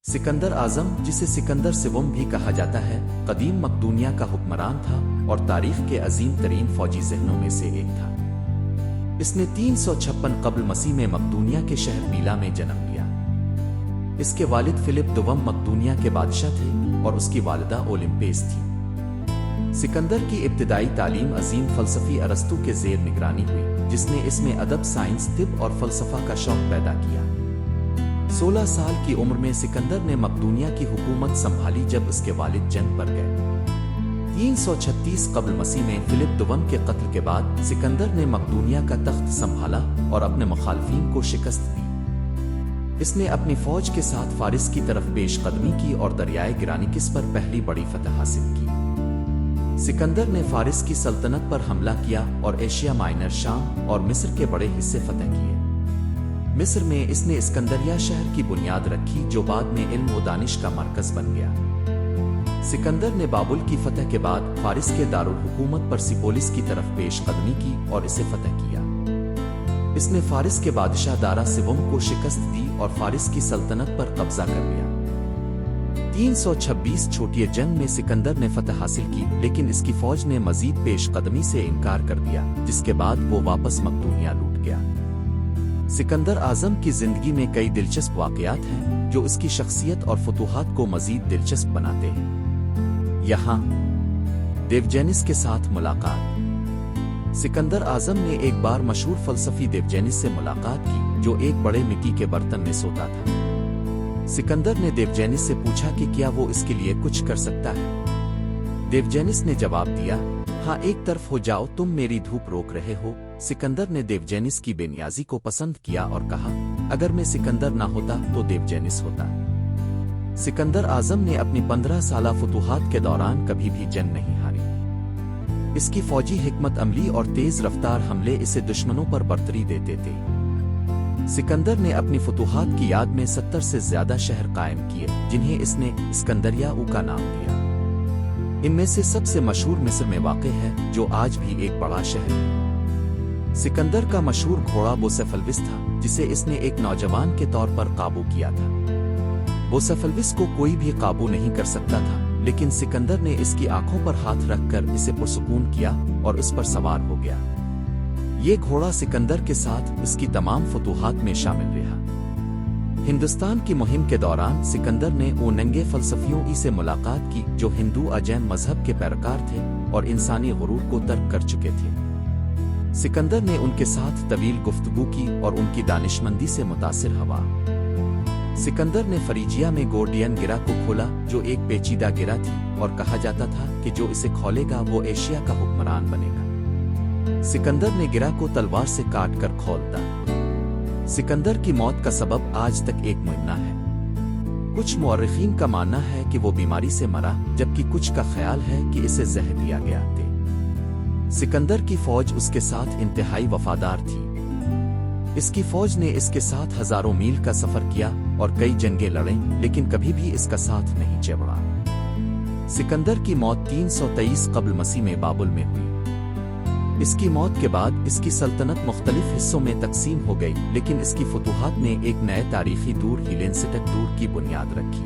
सिकंदर आजम, जिसे सिकंदर सिवम भी कहा जाता है, कदीम मकदूनिया का हुक्मरान था और तारीख के अजीम तरीन फौजी जहनों में से एक था। इसने 356 कब्ल मसीह में मकदूनिया के शहर बीला में जन्म लिया। इसके वालिद फिलिप दुवम मकदूनिया के बादशाह थे और उसकी वालिदा ओलिम्पेस थी। सिकंदर की इब्तिदाई तालीम अजीम फलसफी अरस्तू के ज़ेर निगरानी हुई, जिसने इसमें अदब, साइंस, तिब और फलसफा का शौक पैदा किया। 16 साल की उम्र में सिकंदर ने मकदूनिया की हुकूमत संभाली जब उसके वालिद जंग पर गए। 336 कब्ल मसीह में फिलिप दुवम के कत्ल के बाद सिकंदर ने मकदूनिया का तख्त संभाला और अपने मुखालफीन को शिकस्त दी। इसने अपनी फौज के साथ फारिस की तरफ पेशकदमी की और दरियाए गिरानिकिस पर पहली बड़ी फतह हासिल की। सिकंदर ने फारिस की सल्तनत पर हमला किया और एशिया माइनर, शाम और मिस्र के बड़े हिस्से फतह किए। मिस्र में इसने इस्कंदरिया शहर की बुनियाद रखी, जो बाद में इल्म व दानिश का मरकज बन गया। सिकंदर ने बाबुल की फतह के बाद फारिस के दारुल हुकूमत परसिपोलिस की तरफ पेशकदमी की और इसे फतह किया। इसने फारिस के बादशाह दारा सिवम को शिकस्त दी और फारिस की सल्तनत पर कब्जा कर लिया। 326 छोटी जंग में सिकंदर ने फतह हासिल की, लेकिन इसकी फौज ने मजीद पेशकदमी से इनकार कर दिया, जिसके बाद वो वापस मकदूनिया लौट गया। सिकंदर आजम की जिंदगी में कई दिलचस्प वाकयात हैं जो उसकी शख्सियत और फतूहात को मजीद दिलचस्प बनाते हैं। यहाँ देवजेनिस के साथ मुलाकात। सिकंदर आजम ने एक बार मशहूर फलसफी देवजेनिस से मुलाकात की, जो एक बड़े मिट्टी के बर्तन में सोता था। सिकंदर ने देवजेनिस से पूछा कि क्या वो इसके लिए कुछ कर सकता है। देवजेनिस ने जवाब दिया, हाँ, एक तरफ हो जाओ, तुम मेरी धूप रोक रहे हो। सिकंदर ने देवजेनिस की बेनियाजी को पसंद किया और कहा, अगर मैं सिकंदर ना होता तो देवजेनिस होता। सिकंदर आजम ने अपनी 15 साला फतूहात के दौरान कभी भी जंग नहीं हारी। इसकी फौजी हिकमत अमली और तेज रफ्तार हमले इसे दुश्मनों पर बर्तरी देते थे। सिकंदर ने अपनी फतूहात की याद में 70 से ज्यादा शहर कायम किए, जिन्हें इसने इस्कंदरिया का नाम दिया। इनमें से सबसे मशहूर मिस्र में वाक़ है, जो आज भी एक बड़ा शहर है। सिकंदर का मशहूर घोड़ा बोसेफलविस था, जिसे इसने एक नौजवान के तौर पर काबू किया था। बोसेफलविस को कोई भी काबू नहीं कर सकता था, लेकिन सिकंदर ने इसकी आंखों पर हाथ रखकर इसे पुरसुकून किया और उस पर सवार हो गया। ये घोड़ा सिकंदर के साथ इसकी तमाम फतूहात में शामिल रहा। हिंदुस्तान की मुहिम के दौरान सिकंदर ने नंगे फलसफियों से मुलाकात की, जो हिंदू अजैन मजहब के पैरकार थे और इंसानी गुरूर को तर्क कर चुके थे। सिकंदर ने उनके साथ तवील गुफ्तगू की और उनकी दानिशमंदी से मुतासिर हुआ। सिकंदर ने फरीजिया में गोर्डियन गिरा को खोला, जो एक पेचीदा गिरा थी, और कहा जाता था कि जो इसे खोलेगा वो एशिया का हुक्मरान बनेगा। सिकंदर ने गिरा को तलवार से काट कर खोल दिया। सिकंदर की मौत का सबब आज तक एक मुइम्मा है। कुछ मुअर्रिखीन का मानना है कि वो बीमारी से मरा, जबकि कुछ का ख्याल है कि इसे जहर दिया गया था। सिकंदर की फौज उसके साथ इंतहाई वफादार थी। इसकी फौज ने इसके साथ हजारों मील का सफर किया और कई जंगें लड़ें, लेकिन कभी भी इसका साथ नहीं छोड़ा। सिकंदर की मौत 323 कब्ल मसीह में बाबुल में हुई। इसकी मौत के बाद इसकी सल्तनत मुख्तलिफ हिस्सों में तकसीम हो गई, लेकिन इसकी फतूहात ने एक नए तारीखी दूर, हेलेनिस्टिक दूर की बुनियाद रखी।